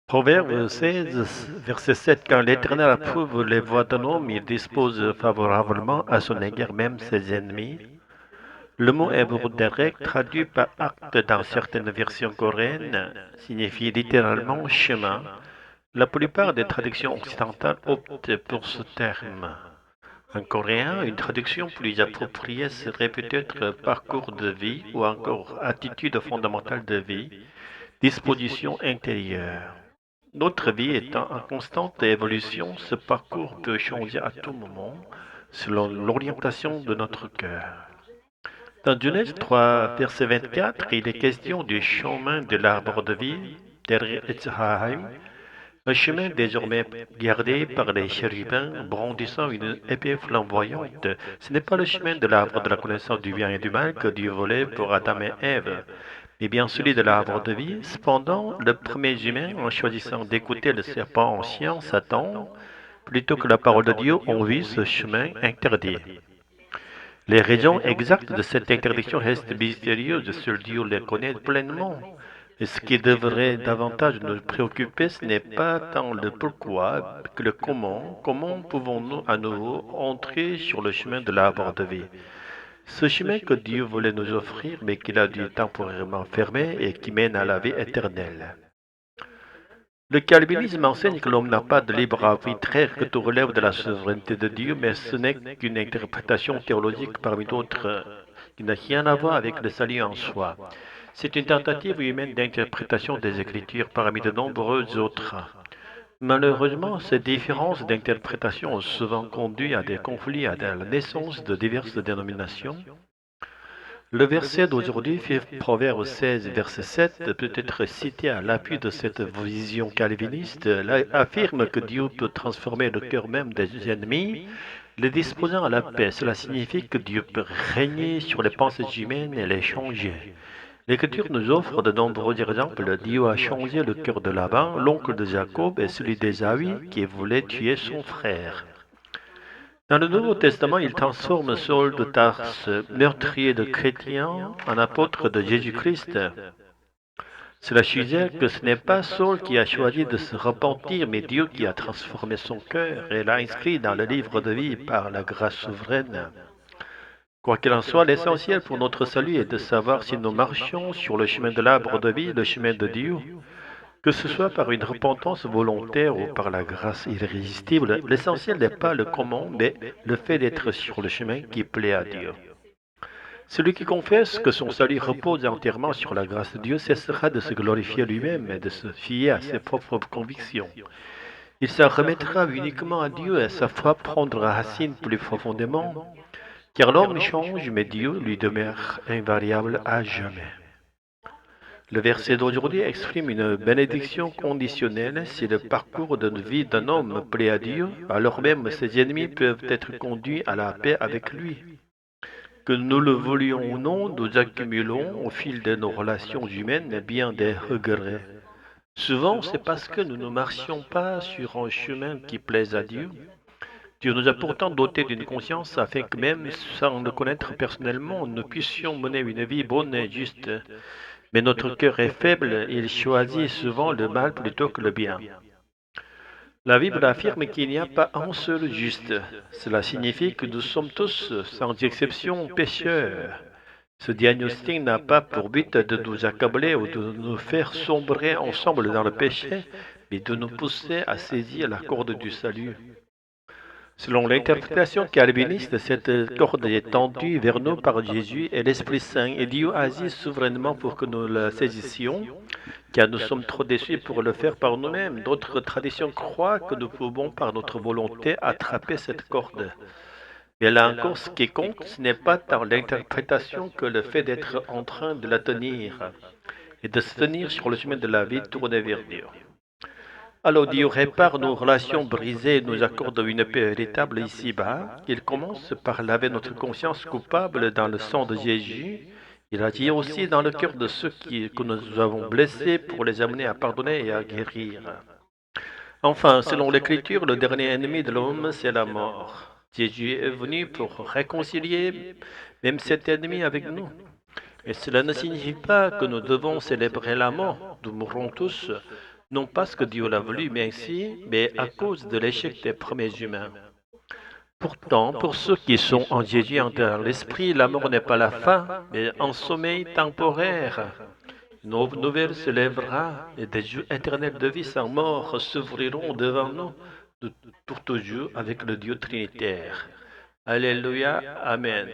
Proverbe 16, verset 7. Quand l'Éternel approuve les voies d'un homme, il dispose favorablement à son égard même ses ennemis. Le mot hébreu direct, traduit par acte dans certaines versions coréennes, signifie littéralement chemin. La plupart des traductions occidentales optent pour ce terme. En coréen, une traduction plus appropriée serait peut-être parcours de vie ou encore attitude fondamentale de vie, disposition intérieure. Notre vie étant en constante évolution, ce parcours peut changer à tout moment selon l'orientation de notre cœur. Dans Genèse 3, verset 24, il est question du chemin de l'arbre de vie, derrière Etzraïm, un chemin désormais gardé par les chérubins brandissant une épée flamboyante. Ce n'est pas le chemin de l'arbre de la connaissance du bien et du mal que Dieu voulait pour Adam et Ève, mais bien celui de l'arbre de vie. Cependant, le premier humain, en choisissant d'écouter le serpent ancien, Satan, plutôt que la parole de Dieu, ont vu ce chemin interdit. Les raisons exactes de cette interdiction restent mystérieuses, seul Dieu les connaît pleinement. Et ce qui devrait davantage nous préoccuper, ce n'est pas tant le pourquoi que le comment. Comment pouvons-nous à nouveau entrer sur le chemin de l'arbre de vie? Ce chemin que Dieu voulait nous offrir, mais qu'il a dû temporairement fermer et qui mène à la vie éternelle. Le calvinisme enseigne que l'homme n'a pas de libre arbitraire, que tout relève de la souveraineté de Dieu, mais ce n'est qu'une interprétation théologique parmi d'autres qui n'a rien à voir avec le salut en soi. C'est une tentative humaine d'interprétation des Écritures parmi de nombreuses autres. Malheureusement, ces différences d'interprétation ont souvent conduit à des conflits à la naissance de diverses dénominations. Le verset d'aujourd'hui, Proverbe 16, verset 7, peut être cité à l'appui de cette vision calviniste. Là, affirme que Dieu peut transformer le cœur même des ennemis, les disposant à la paix. Cela signifie que Dieu peut régner sur les pensées humaines et les changer. L'Écriture nous offre de nombreux exemples. Dieu a changé le cœur de Laban, l'oncle de Jacob, et celui d'Ésaü, qui voulait tuer son frère. Dans le Nouveau Testament, il transforme Saul de Tarse, meurtrier de chrétiens, en apôtre de Jésus-Christ. Cela suggère que ce n'est pas Saul qui a choisi de se repentir, mais Dieu qui a transformé son cœur et l'a inscrit dans le livre de vie par la grâce souveraine. Quoi qu'il en soit, l'essentiel pour notre salut est de savoir si nous marchons sur le chemin de l'arbre de vie, le chemin de Dieu, que ce soit par une repentance volontaire ou par la grâce irrésistible. L'essentiel n'est pas le comment, mais le fait d'être sur le chemin qui plaît à Dieu. Celui qui confesse que son salut repose entièrement sur la grâce de Dieu cessera de se glorifier lui-même et de se fier à ses propres convictions. Il s'en remettra uniquement à Dieu et sa foi prendra racine plus profondément, car l'homme change, mais Dieu lui demeure invariable à jamais. Le verset d'aujourd'hui exprime une bénédiction conditionnelle. Si le parcours de vie d'un homme plaît à Dieu, alors même ses ennemis peuvent être conduits à la paix avec lui. Que nous le voulions ou non, nous accumulons au fil de nos relations humaines bien des regrets. Souvent, c'est parce que nous ne marchions pas sur un chemin qui plaise à Dieu. Dieu nous a pourtant dotés d'une conscience afin que même sans le connaître personnellement, nous puissions mener une vie bonne et juste. Mais notre cœur est faible, il choisit souvent le mal plutôt que le bien. La Bible affirme qu'il n'y a pas un seul juste. Cela signifie que nous sommes tous, sans exception, pécheurs. Ce diagnostic n'a pas pour but de nous accabler ou de nous faire sombrer ensemble dans le péché, mais de nous pousser à saisir la corde du salut. Selon l'interprétation calviniste, cette corde est tendue vers nous par Jésus et l'Esprit Saint, et Dieu agit souverainement pour que nous la saisissions, car nous sommes trop déçus pour le faire par nous-mêmes. D'autres traditions croient que nous pouvons, par notre volonté, attraper cette corde. Mais là encore, ce qui compte, ce n'est pas tant l'interprétation que le fait d'être en train de la tenir, et de se tenir sur le chemin de la vie tourné vers Dieu. Alors Dieu répare nos relations brisées et nous accorde une paix véritable ici-bas. Il commence par laver notre conscience coupable dans le sang de Jésus. Il agit aussi dans le cœur de ceux que nous avons blessés pour les amener à pardonner et à guérir. Enfin, selon l'Écriture, le dernier ennemi de l'homme, c'est la mort. Jésus est venu pour réconcilier même cet ennemi avec nous. Et cela ne signifie pas que nous devons célébrer la mort. Nous mourrons tous. Non pas ce que Dieu l'a voulu, mais ainsi, mais à cause de l'échec des premiers humains. Pourtant, pour ceux qui sont en Jésus dans l'esprit, l'amour n'est pas la fin, mais un sommeil temporaire. Une aube nouvelle se lèvera et des yeux éternels de vie sans mort s'ouvriront devant nous pour toujours avec le Dieu trinitaire. Alléluia, Amen.